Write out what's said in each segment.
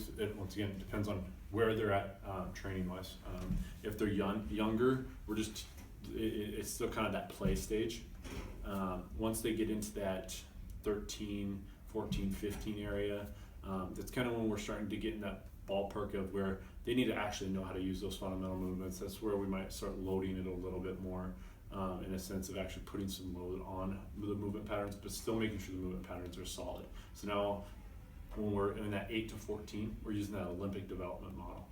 youth, it once again depends on where they're at training wise. If they're younger, it's still kind of that play stage. Once they get into that 13, 14, 15 area, that's kind of when we're starting to get in that ballpark of where they need to actually know how to use those fundamental movements. That's where we might start loading it a little bit more, in a sense of actually putting some load on the movement patterns, but still making sure the movement patterns are solid. So now when we're in that 8 to 14, we're using that Olympic development model.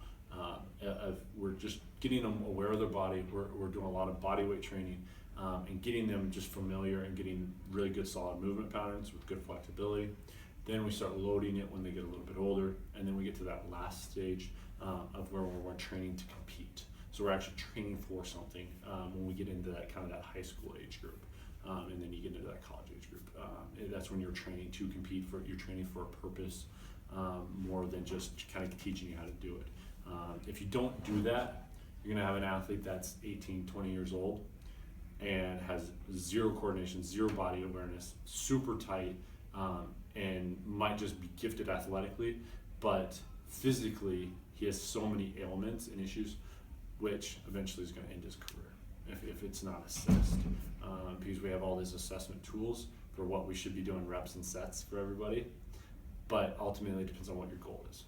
We're just getting them aware of their body. We're doing a lot of body weight training, and getting them just familiar and getting really good solid movement patterns with good flexibility. Then we start loading it when they get a little bit older, and then we get to that last stage of where we're training to compete. So we're actually training for something when we get into that kind of that high school age group, and then you get into that college age group. That's when you're training to compete you're training for a purpose, more than just kind of teaching you how to do it. If you don't do that, you're gonna have an athlete that's 18, 20 years old and has zero coordination, zero body awareness, super tight, and might just be gifted athletically, but physically he has so many ailments and issues, which eventually is going to end his career if it's not assessed. Because we have all these assessment tools for what we should be doing, reps and sets for everybody, but ultimately it depends on what your goal is.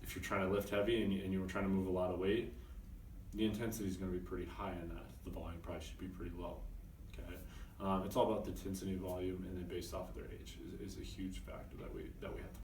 If you're trying to lift heavy and you're trying to move a lot of weight, the intensity is going to be pretty high in that. The volume probably should be pretty low. Okay, it's all about the intensity, volume, and then based off of their age is a huge factor that we have to